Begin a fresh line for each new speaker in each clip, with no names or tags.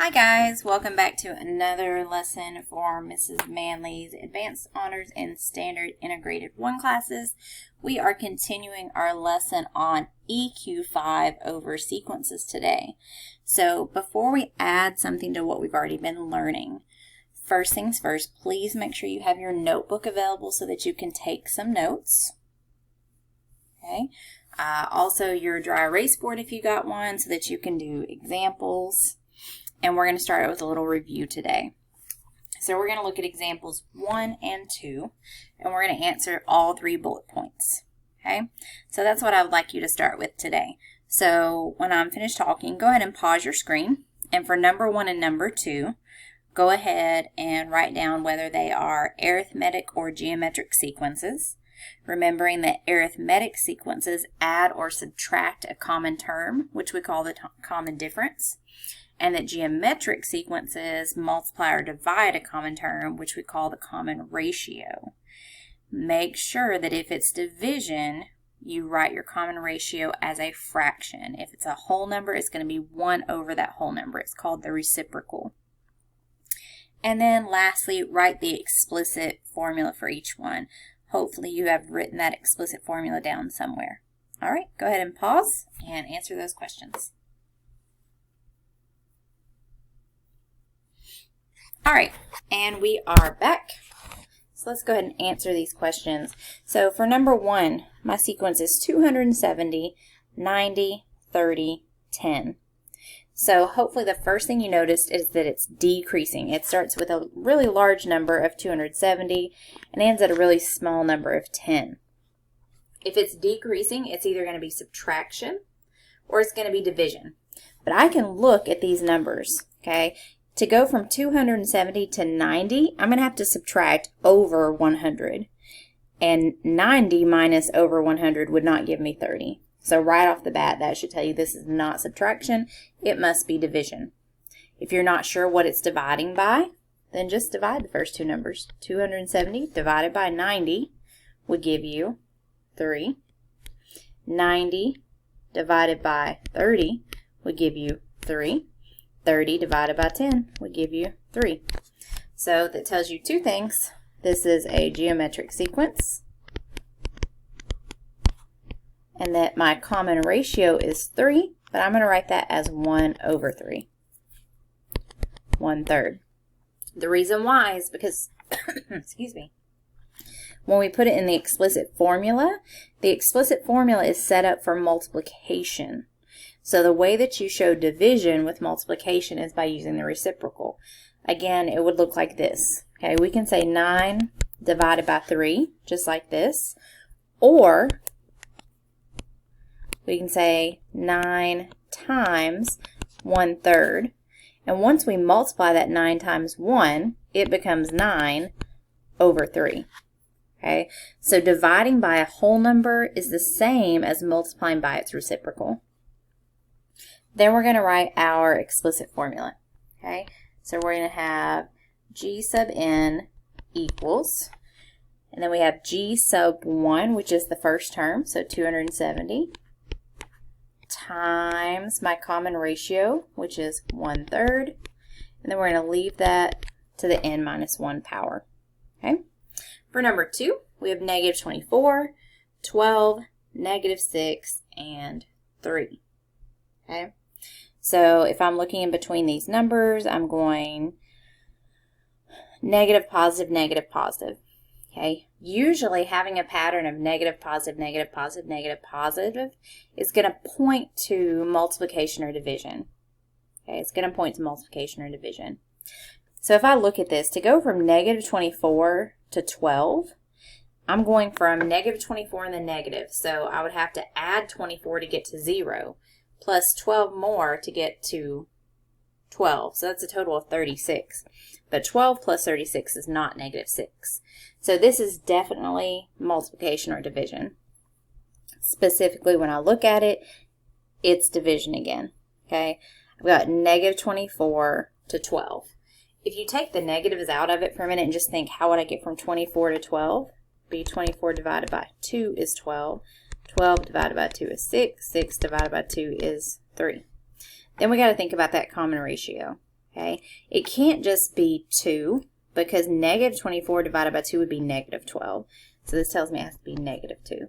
Hi guys, welcome back to another lesson for Mrs. Manley's Advanced Honors and Standard Integrated 1 classes. We are continuing our lesson on EQ5 over sequences today. So before we add something to what we've already been learning, first things first, please make sure you have your notebook available so that you can take some notes. Okay. Also your dry erase board if you got one so that you can do examples. And we're going to start out with a little review today. So we're going to look at examples 1 and 2, and we're going to answer all 3 bullet points. Okay, so that's what I would like you to start with today. So when I'm finished talking, go ahead and pause your screen. And for number 1 and number 2, go ahead and write down whether they are arithmetic or geometric sequences. Remembering that arithmetic sequences add or subtract a common term, which we call the common difference. And that geometric sequences multiply or divide a common term, which we call the common ratio. Make sure that if it's division, you write your common ratio as a fraction. If it's a whole number, it's going to be 1 over that whole number. It's called the reciprocal. And then lastly, write the explicit formula for each one. Hopefully you have written that explicit formula down somewhere. All right, go ahead and pause and answer those questions. All right, and we are back. So let's go ahead and answer these questions. So for number 1, my sequence is 270, 90, 30, 10. So hopefully the first thing you noticed is that it's decreasing. It starts with a really large number of 270 and ends at a really small number of 10. If it's decreasing, it's either going to be subtraction or it's going to be division. But I can look at these numbers, okay? To go from 270 to 90, I'm going to have to subtract over 100. And 90 minus over 100 would not give me 30. So right off the bat, that should tell you this is not subtraction. It must be division. If you're not sure what it's dividing by, then just divide the first two numbers. 270 divided by 90 would give you 3. 90 divided by 30 would give you 3. 30 divided by 10 would give you 3. So that tells you 2 things. This is a geometric sequence, and that my common ratio is 3, but I'm going to write that as 1 over 3. 1/3. The reason why is because, excuse me, when we put it in the explicit formula is set up for multiplication. So the way that you show division with multiplication is by using the reciprocal. Again, it would look like this. Okay, we can say 9 divided by 3, just like this. Or we can say 9 times 1/3. And once we multiply that 9 times 1, it becomes 9 over 3. Okay, so dividing by a whole number is the same as multiplying by its reciprocal. Then we're going to write our explicit formula. Okay, so we're going to have G sub n equals, and then we have G sub 1, which is the first term, so 270, times my common ratio, which is 1/3, and then we're going to leave that to the n minus 1 power. Okay, for number 2, we have negative 24, 12, negative 6, and 3. Okay. So if I'm looking in between these numbers, I'm going negative, positive, negative, positive. Okay. Usually having a pattern of negative, positive, negative, positive, negative, positive is going to point to multiplication or division. Okay. It's going to point to multiplication or division. So if I look at this, to go from negative 24 to 12, I'm going from negative 24 in the negative. So I would have to add 24 to get to 0. Plus 12 more to get to 12. So that's a total of 36. But 12 plus 36 is not negative 6. So this is definitely multiplication or division. Specifically, when I look at it, it's division again. Okay, I've got negative 24 to 12. If you take the negatives out of it for a minute and just think, how would I get from 24 to 12? Be 24 divided by 2 is 12. 12 divided by 2 is 6. 6 divided by 2 is 3. Then we got to think about that common ratio. Okay, it can't just be 2 because negative 24 divided by 2 would be negative 12. So this tells me it has to be negative 2.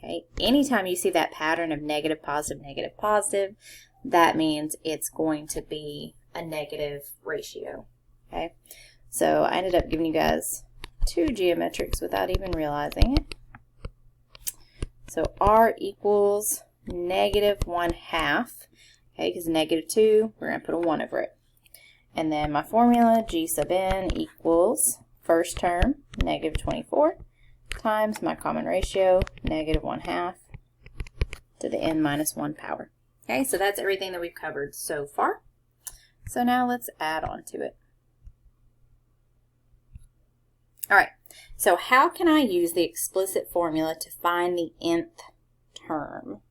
Okay, anytime you see that pattern of negative, positive, that means it's going to be a negative ratio. Okay, so I ended up giving you guys 2 geometrics without even realizing it. So R equals negative 1/2. Okay, because negative 2, we're going to put a 1 over it. And then my formula, G sub n equals first term, negative 24, times my common ratio, negative 1/2 to the n minus 1 power. Okay, so that's everything that we've covered so far. So now let's add on to it. All right, so how can I use the explicit formula to find the nth term?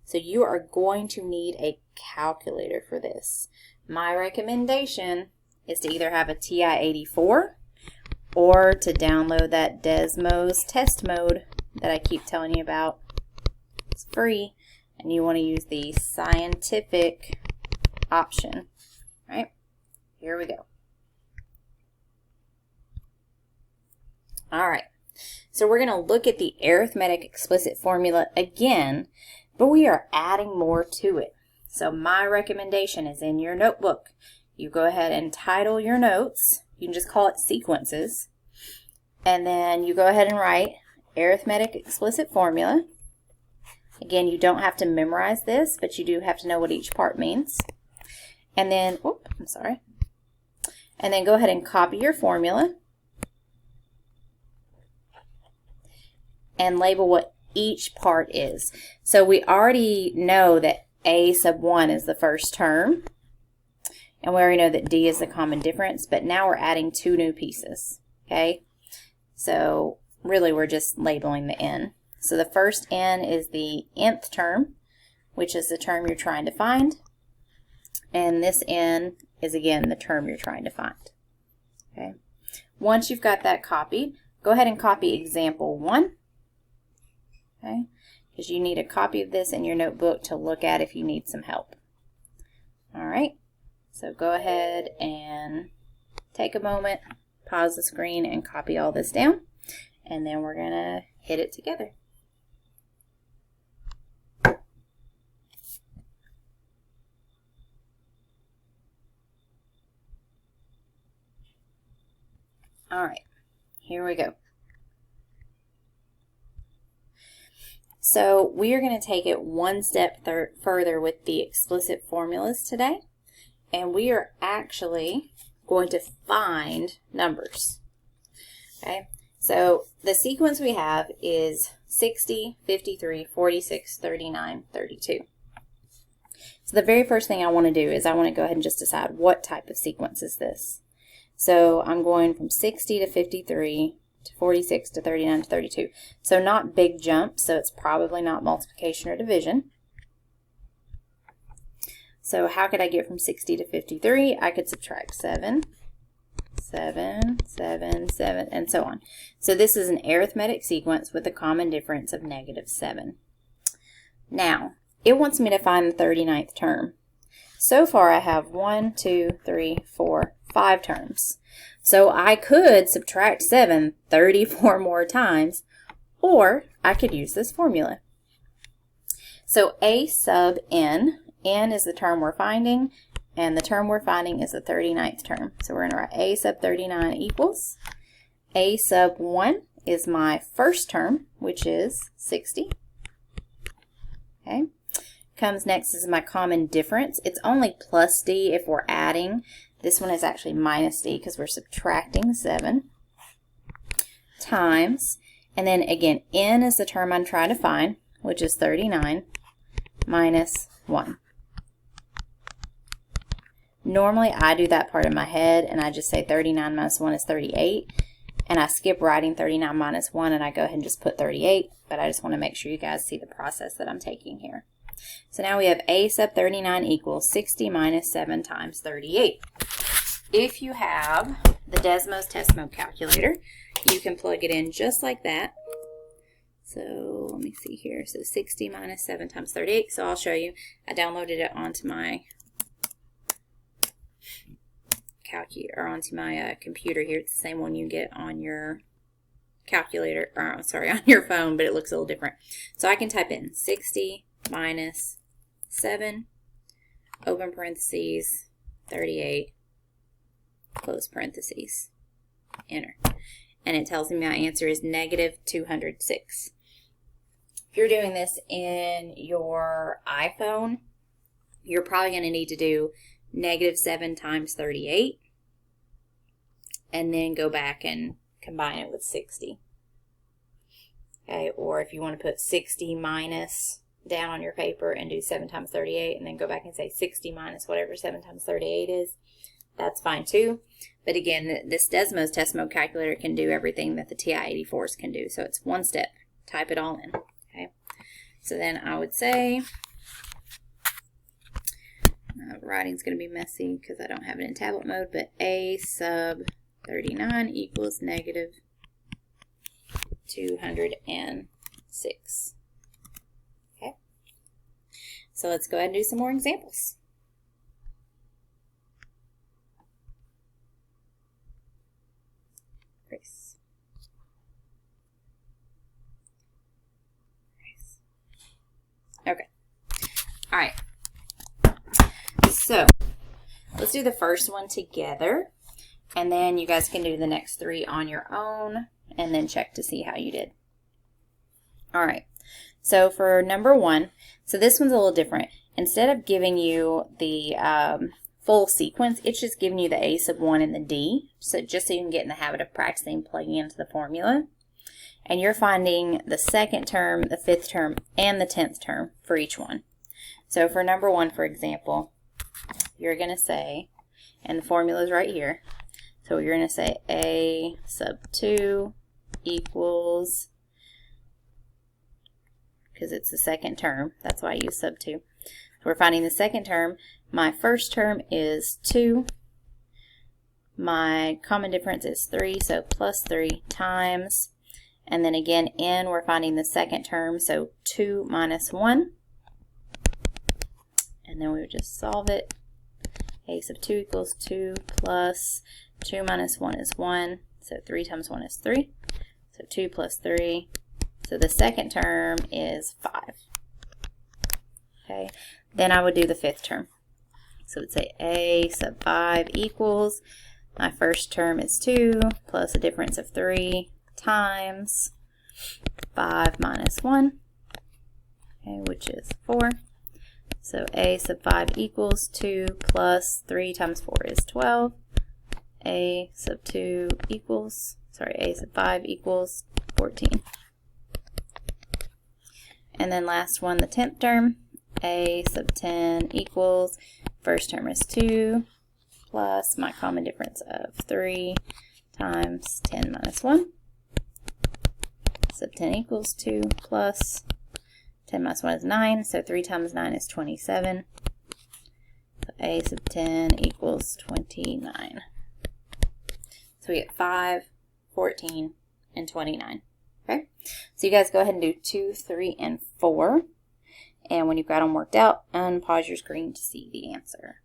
So you are going to need a calculator for this. My recommendation is to either have a TI-84 or to download that Desmos test mode that I keep telling you about. It's free, and you want to use the scientific option. All right, here we go. All right, so we're going to look at the arithmetic explicit formula again, but we are adding more to it. So my recommendation is in your notebook. You go ahead and title your notes. You can just call it sequences. And then you go ahead and write arithmetic explicit formula. Again, you don't have to memorize this, but you do have to know what each part means. And then, And then go ahead and copy your formula. And label what each part is. So we already know that A sub 1 is the first term, and we already know that D is the common difference, but now we're adding 2 new pieces, okay? So really we're just labeling the n. So the first n is the nth term, which is the term you're trying to find, and this n is again the term you're trying to find, okay? Once you've got that copied, go ahead and copy example 1, okay? Because you need a copy of this in your notebook to look at if you need some help. All right, so go ahead and take a moment, pause the screen, and copy all this down, and then we're going to hit it together. All right, here we go. So we are going to take it one step further with the explicit formulas today, and we are actually going to find numbers. Okay, so the sequence we have is 60, 53, 46, 39, 32. So the very first thing I want to do is I want to go ahead and just decide what type of sequence is this. So I'm going from 60 to 53 to 46 to 39 to 32. So not big jumps, so it's probably not multiplication or division. So how could I get from 60 to 53? I could subtract 7, 7, 7, 7, and so on. So this is an arithmetic sequence with a common difference of negative 7. Now, it wants me to find the 39th term. So far I have 1, 2, 3, 4, 5 terms. So I could subtract 7 34 more times, or I could use this formula. So A sub n, n is the term we're finding, and the term we're finding is the 39th term. So we're going to write A sub 39 equals A sub 1 is my first term, which is 60. Okay. Comes next is my common difference. It's only plus D if we're adding. This one is actually minus D because we're subtracting 7 times. And then again, n is the term I'm trying to find, which is 39 minus 1. Normally I do that part in my head and I just say 39 minus 1 is 38. And I skip writing 39 minus 1 and I go ahead and just put 38. But I just want to make sure you guys see the process that I'm taking here. So now we have A sub 39 equals 60 minus 7 times 38. If you have the Desmos test mode calculator, you can plug it in just like that. So let me see here. So 60 minus 7 times 38. So I'll show you. I downloaded it onto my calculator, or onto my computer here. It's the same one you get on your calculator, or sorry, on your phone, but it looks a little different. So I can type in 60 minus 7, open parentheses, 38, close parentheses, enter. And it tells me my answer is negative 206. If you're doing this in your iPhone, you're probably going to need to do negative 7 times 38, and then go back and combine it with 60. Okay, or if you want to put 60 minus down on your paper and do 7 times 38, and then go back and say 60 minus whatever 7 times 38 is, that's fine too. But again, this Desmos test mode calculator can do everything that the TI-84s can do. So it's one step. Type it all in. Okay. So then I would say, writing's going to be messy because I don't have it in tablet mode, but A sub 39 equals negative 206. Okay. So let's go ahead and do some more examples. Grace. Okay. All right. So let's do the first one together, and then you guys can do the next 3 on your own, and then check to see how you did. All right. So for number 1, so this one's a little different. Instead of giving you the full sequence, it's just giving you the A sub 1 and the D, so just so you can get in the habit of practicing plugging into the formula. And you're finding the second term, the 5th term, and the 10th term for each one. So for number 1, for example, you're going to say, and the formula is right here, so you're going to say A sub 2 equals, because it's the second term, that's why I use sub 2. So we're finding the second term. My first term is 2. My common difference is 3, so plus 3 times. And then again, n, we're finding the second term, so 2 minus 1. And then we would just solve it. A sub 2 equals 2 plus 2 minus 1 is 1. So 3 times 1 is 3. So 2 plus 3. So the second term is 5. Okay. Then I would do the 5th term. So we'd say A sub 5 equals, my first term is 2 plus a difference of 3 times 5 minus 1, okay, which is 4. So A sub 5 equals 2 plus 3 times 4 is 12. A sub 2 equals, A sub 5 equals 14. And then last one, the 10th term, A sub 10 equals, first term is 2 plus my common difference of 3 times 10 minus 1. Sub 10 equals 2 plus 10 minus 1 is 9, so 3 times 9 is 27. So A sub 10 equals 29. So we get 5, 14, and 29. Okay, so you guys go ahead and do 2, 3, and 4. And when you've got them worked out, unpause your screen to see the answer.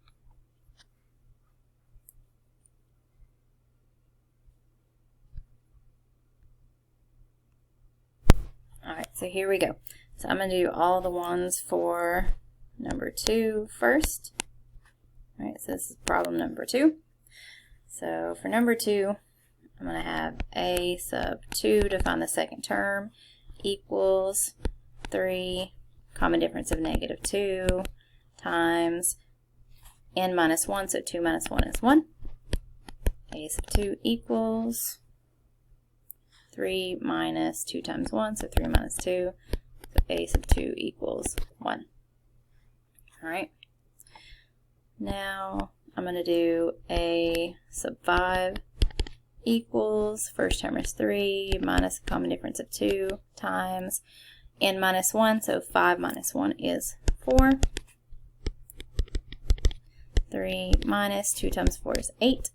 Alright, so here we go. So I'm going to do all the ones for number 2 first. Alright, so this is problem number 2. So for number 2, I'm going to have A sub 2 to find the second term equals 3, common difference of negative 2, times n minus 1, so 2 minus 1 is 1. A sub 2 equals 3 minus 2 times 1, so 3 minus 2. So A sub 2 equals 1. Alright. Now I'm going to do A sub 5 equals, first term is 3 minus a common difference of 2 times n minus 1, so 5 minus 1 is 4. 3 minus 2 times 4 is 8.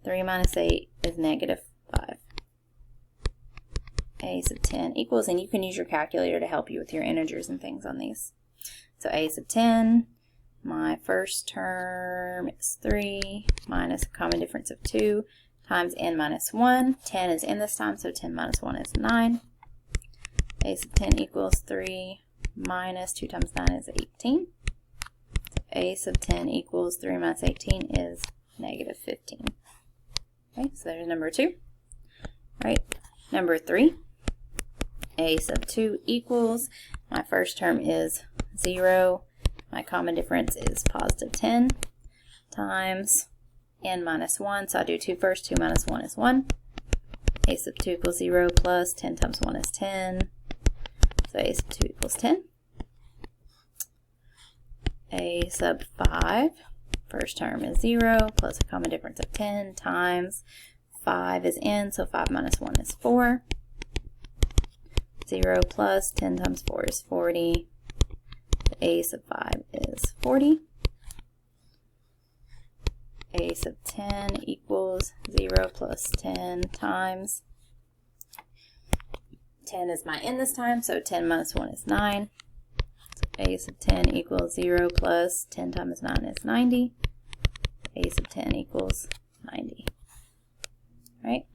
3 minus 8 is negative 5. A sub 10 equals, and you can use your calculator to help you with your integers and things on these. So A sub 10 my first term is 3 minus a common difference of 2 times n minus 1. 10 is n this time, so 10 minus 1 is 9. A sub 10 equals 3 minus 2 times 9 is 18. So A sub 10 equals 3 minus 18 is negative 15. Okay, so there's number 2. Right, number 3. A sub 2 equals, my first term is 0. My common difference is positive 10 times n minus 1. So I do 2 first. 2 minus 1 is 1. A sub 2 equals 0 plus 10 times 1 is 10. So A sub 2 equals 10. A sub 5, first term is 0 plus a common difference of 10 times 5 is n, so 5 minus 1 is 4. 0 plus 10 times 4 is 40. So A sub 5 is 40. A sub 10 equals 0 plus 10 times 10 is my n this time, so 10 minus 1 is 9. So A sub 10 equals 0 plus 10 times 9 is 90. A sub 10 equals 90. Right?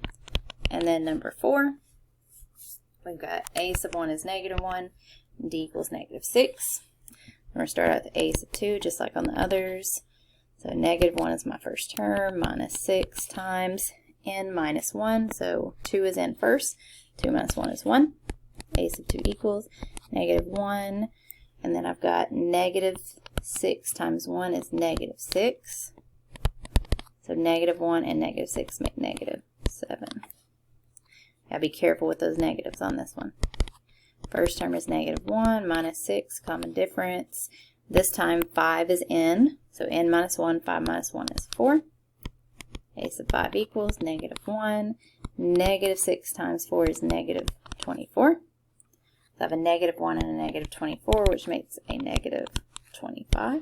And then number 4, we've got A sub 1 is negative 1, and D equals negative 6. We're going to start out with A sub 2, just like on the others. So negative 1 is my first term, minus 6 times n minus 1. So 2 is n first. 2 minus 1 is 1. A sub 2 equals negative 1. And then I've got negative 6 times 1 is negative 6. So negative 1 and negative 6 make negative 7. Gotta be careful with those negatives on this one. First term is negative 1 minus 6, common difference. This time 5 is n, so n minus 1, 5 minus 1 is 4. A sub 5 equals negative 1. Negative 6 times 4 is negative 24. So I have a negative 1 and a negative 24, which makes a negative 25.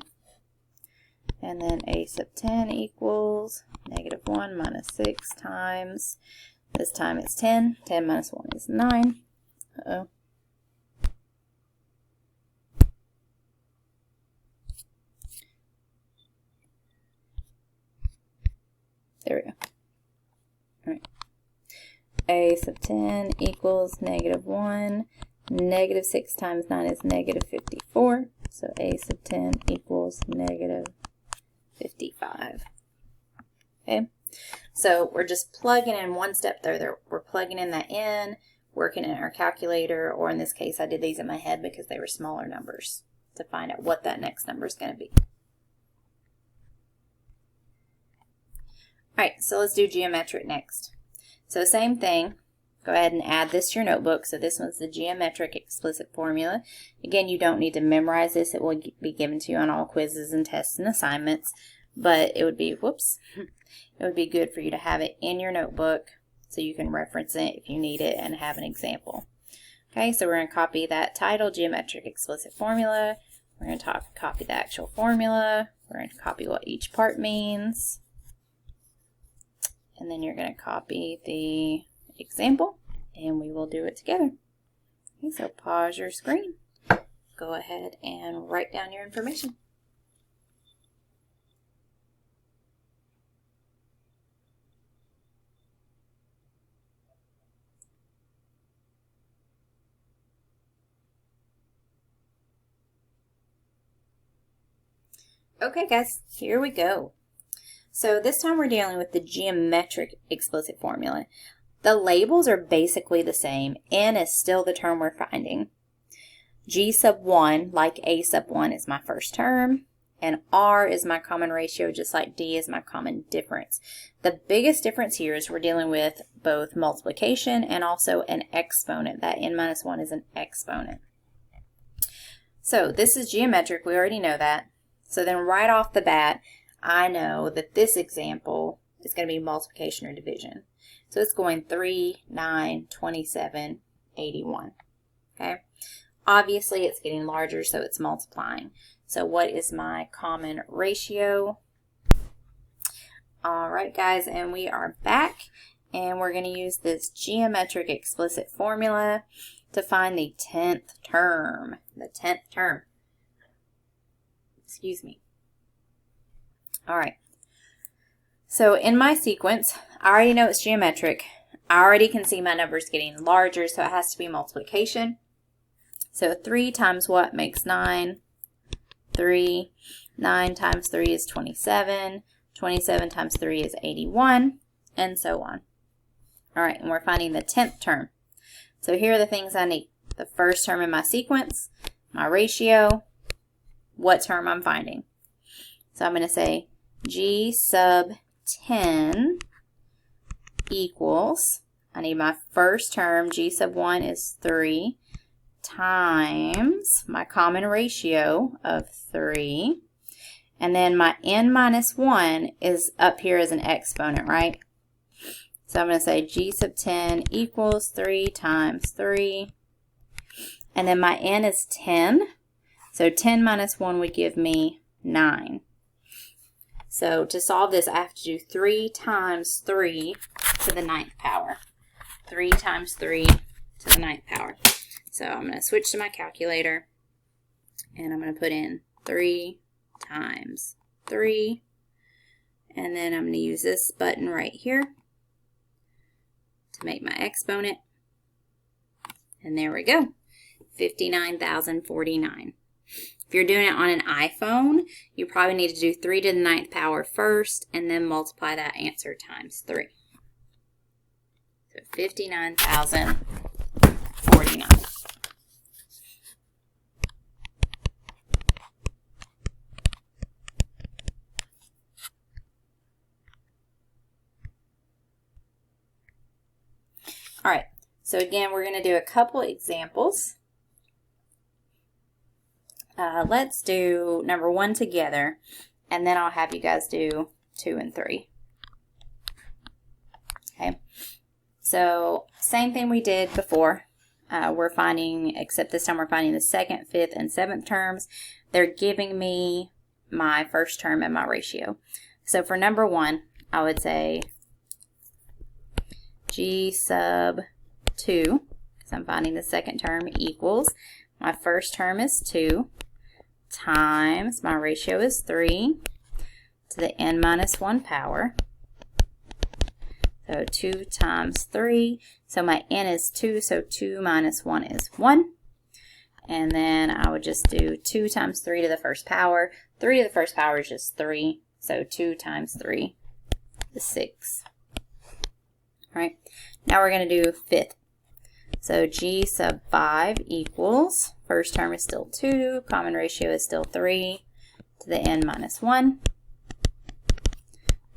And then A sub 10 equals negative 1 minus 6 times, this time it's 10. 10 minus 1 is 9. Uh-oh. There we go. All right. A sub 10 equals negative 1. Negative 6 times 9 is negative 54. So A sub 10 equals negative 55. Okay. So we're just plugging in one step there. We're plugging in that n, working in our calculator, or in this case I did these in my head because they were smaller numbers to find out what that next number is going to be. Alright, so let's do geometric next. So same thing, go ahead and add this to your notebook. So this one's the geometric explicit formula. Again, you don't need to memorize this. It will be given to you on all quizzes and tests and assignments. But it would be, it would be good for you to have it in your notebook so you can reference it if you need it and have an example. Okay, so we're going to copy that title, geometric explicit formula. We're going to copy the actual formula. We're going to copy what each part means. And then you're going to copy the example, and we will do it together. Okay, so pause your screen. Go ahead and write down your information. Okay guys, here we go. So this time we're dealing with the geometric explicit formula. The labels are basically the same. N is still the term we're finding. G sub 1, like A sub 1, is my first term. And R is my common ratio, just like D is my common difference. The biggest difference here is we're dealing with both multiplication and also an exponent. That N minus 1 is an exponent. So this is geometric. We already know that. So then right off the bat, I know that this example is going to be multiplication or division. So it's going 3, 9, 27, 81. Okay. Obviously it's getting larger, so it's multiplying. So what is my common ratio? All right, guys, and we are back, and we're going to use this geometric explicit formula to find the 10th term. The 10th term. Excuse me. All right. So in my sequence, I already know it's geometric. I already can see my numbers getting larger, so it has to be multiplication. So 3 times what makes 9? 3. 9 times 3 is 27. 27 times 3 is 81, and so on. All right, and we're finding the 10th term. So here are the things I need. The first term in my sequence, my ratio, what term I'm finding. So I'm going to say G sub 10 equals, I need my first term, G sub 1 is 3, times my common ratio of 3. And then my n minus 1 is up here as an exponent, right? So I'm going to say G sub 10 equals 3 times 3. And then my n is 10. So 10 minus 1 would give me 9. So to solve this, I have to do 3 times 3 to the 9th power. 3 times 3 to the 9th power. So I'm going to switch to my calculator, and I'm going to put in 3 times 3, and then I'm going to use this button right here to make my exponent, and there we go, 59,049. If you're doing it on an iPhone, you probably need to do 3 to the 9th power first, and then multiply that answer times 3. So 59,049. All right, so again, we're going to do a couple examples. Let's do number 1 together, and then I'll have you guys do 2 and 3. Okay, so same thing we did before. We're finding, except this time we're finding the 2nd, 5th, and 7th terms. They're giving me my first term and my ratio. So for number 1, I would say G sub 2, because I'm finding the 2nd term, equals, my first term is 2, times my ratio is 3 to the n minus 1 power. So 2 times 3, so my n is 2, so 2 minus 1 is 1. And then I would just do 2 times 3 to the first power. 3 to the first power is just 3, so 2 times 3 is 6. All right, now we're going to do 5th. So G sub 5 equals, first term is still 2, common ratio is still 3 to the n minus 1.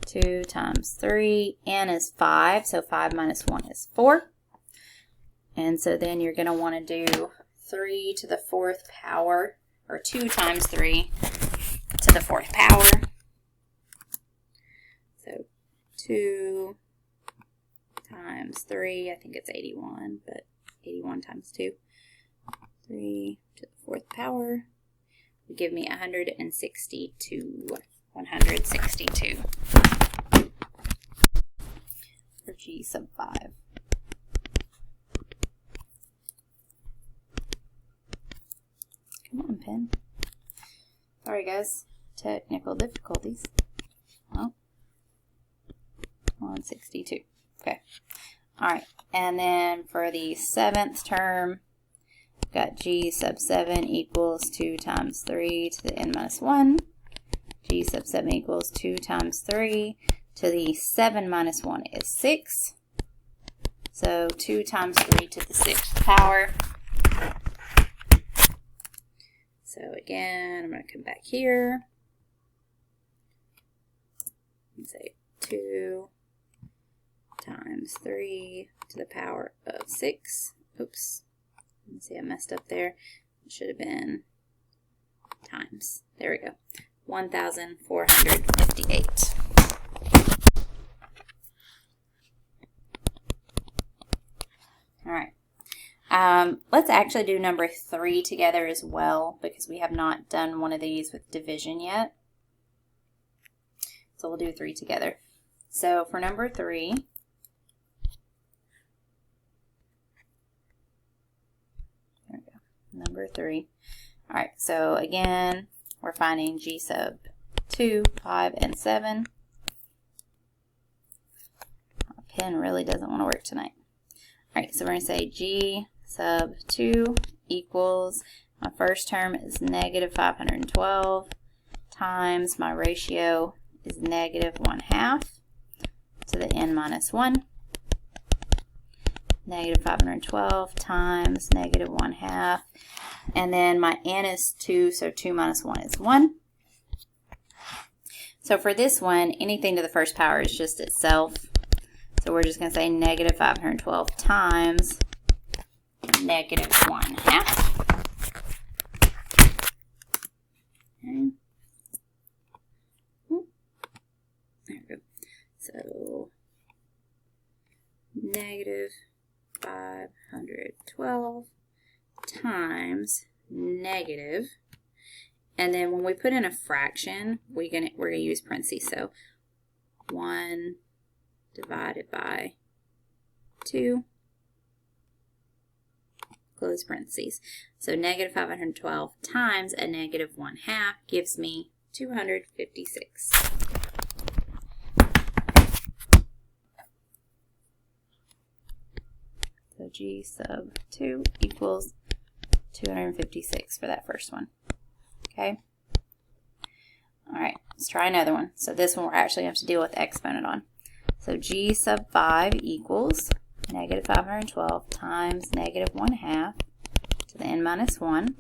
2 times 3, n is 5, so 5 minus 1 is 4. And so then you're going to want to do 3 to the 4th power, or 2 times 3 to the 4th power. So 2 times 3, I think it's 81, but 81 times 2. 3 to the 4th power would give me 162. 162 for G sub 5. Come on, pen. Sorry, guys. Technical difficulties. Well, 162. Okay. All right. And then for the 7th term, we've got G sub 7 equals 2 times 3 to the n minus 1. G sub 7 equals 2 times 3 to the 7 minus 1 is 6. So 2 times 3 to the 6th power. So again, I'm going to come back here and say 2 times 3 to the power of 6. Oops. Let's see, I messed up there. It should have been times. There we go. 1,458. All right. Let's actually do number 3 together as well, because we have not done one of these with division yet. So we'll do 3 together. So for number 3, there we go. Number 3. All right. So again, we're finding G sub 2, 5, and 7. My pen really doesn't want to work tonight. Alright, so we're going to say G sub 2 equals, my first term is negative 512 times my ratio is negative 1/2 to the n minus 1. Negative 512 times negative 1/2. And then my n is 2, so 2 minus 1 is 1. So for this one, anything to the first power is just itself. So we're just going to say negative 512 times negative 1/2. Okay. There we go. So negative 512 times negative, and then when we put in a fraction, we're gonna use parentheses. So 1 divided by 2, close parentheses. So negative 512 times a negative 1/2 gives me 256. So G sub 2 equals 256 for that first one. Okay? Alright, let's try another one. So this one we're actually going to have to deal with the exponent on. So G sub 5 equals negative 512 times negative 1/2 to the n minus 1.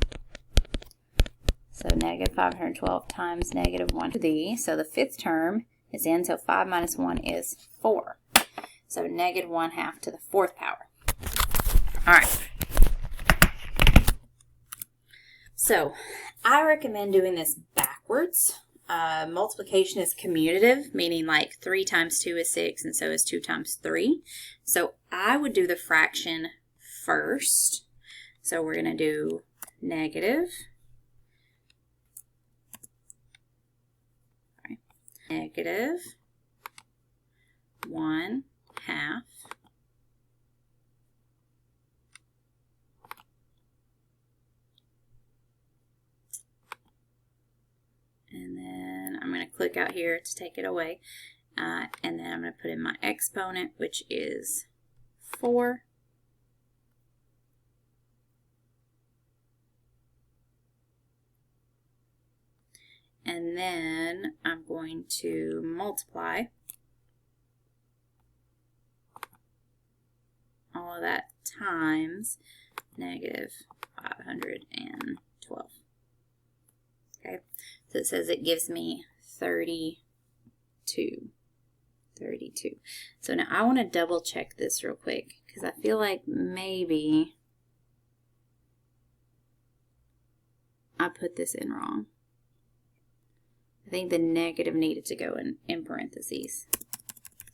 So negative 512 times negative 1 to the, so the fifth term is n, so 5 minus 1 is 4. So negative 1/2 to the fourth power. Alright. So I recommend doing this backwards. Multiplication is commutative, meaning like 3 times 2 is 6, and so is 2 times 3. So I would do the fraction first. So we're going to do negative 1/2 and then I'm going to click out here to take it away, and then I'm going to put in my exponent, which is 4. And then I'm going to multiply all of that times negative 512. Okay, so it says it gives me 32. So now I want to double check this real quick because I feel like maybe I put this in wrong. I think the negative needed to go in parentheses.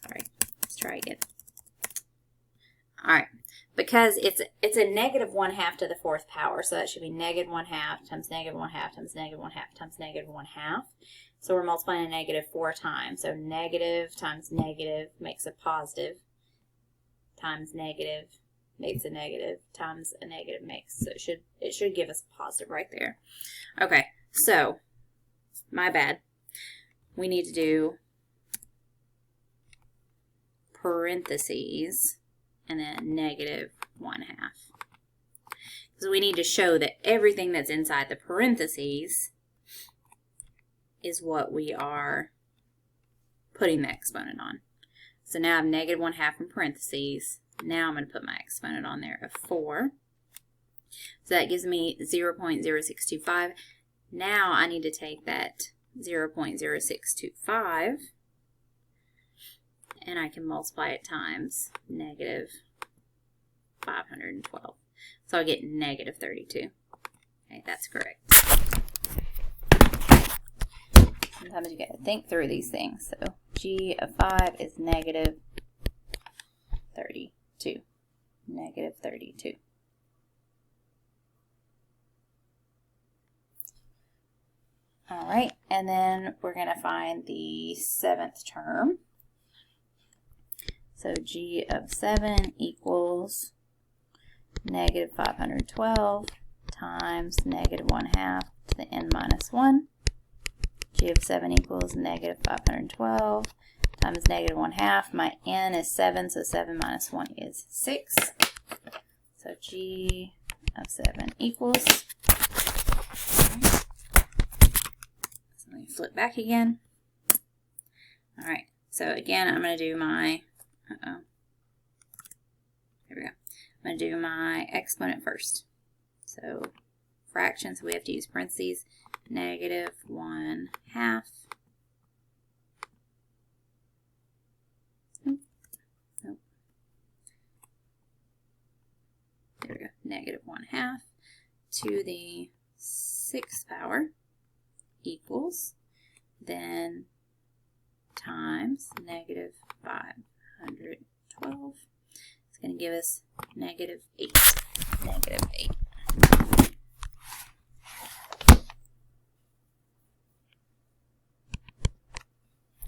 Sorry, let's try again. Alright, because it's a negative 1/2 to the fourth power, so that should be negative 1/2 times negative 1/2 times negative 1/2 times negative 1/2. So we're multiplying a negative 4 times. So negative times negative makes a positive, times negative makes a negative, times a negative makes, so it should give us a positive right there. Okay, so my bad. We need to do parentheses and then negative 1/2. So we need to show that everything that's inside the parentheses is what we are putting the exponent on. So now I have negative 1/2 in parentheses. Now I'm going to put my exponent on there of 4. So that gives me 0.0625. Now I need to take that 0.0625 and I can multiply it times negative 512. So I get negative 32. Okay, that's correct. Sometimes you got to think through these things. So G of 5 is negative 32. Negative 32. All right, and then we're going to find the seventh term. So G of 7 equals negative 512 times negative 1/2 to the n minus 1. G of 7 equals negative 512 times negative 1/2. My n is 7, so 7 minus 1 is 6. So G of 7 equals. So let me flip back again. All right, so again, I'm going to do my, here we go. I'm going to do my exponent first. So fractions, so we have to use parentheses. Negative 1/2. Nope. There we go. Negative 1/2 to the 6th power equals, then times negative 512. It's going to give us negative 8. Negative 8.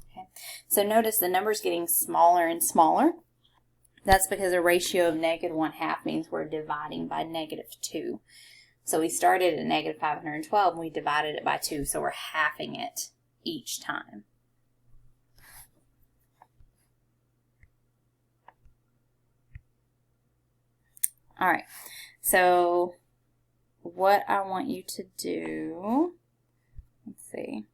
Okay. So notice the number's getting smaller and smaller. That's because a ratio of negative 1/2 means we're dividing by negative 2. So we started at negative 512 and we divided it by 2, so we're halving it each time. All right, so what I want you to do, let's see.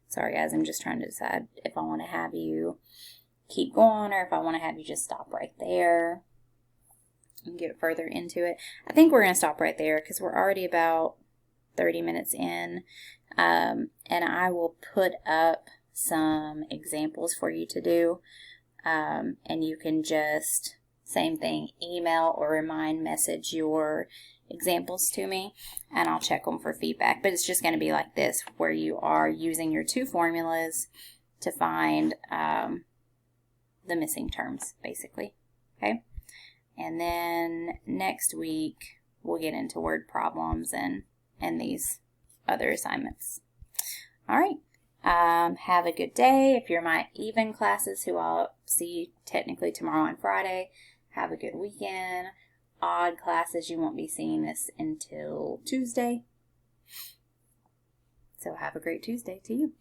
Sorry guys, I'm just trying to decide if I want to have you keep going or if I want to have you just stop right there and get further into it. I think we're going to stop right there because we're already about 30 minutes in, and I will put up some examples for you to do, and you can just, same thing, email or remind message your examples to me and I'll check them for feedback. But it's just going to be like this, where you are using your two formulas to find the missing terms, basically. Okay, and then next week we'll get into word problems and these other assignments. All right, have a good day. If you're my even classes, who I'll see technically tomorrow and Friday, have a good weekend. Odd classes, you won't be seeing this until Tuesday. So have a great Tuesday to you.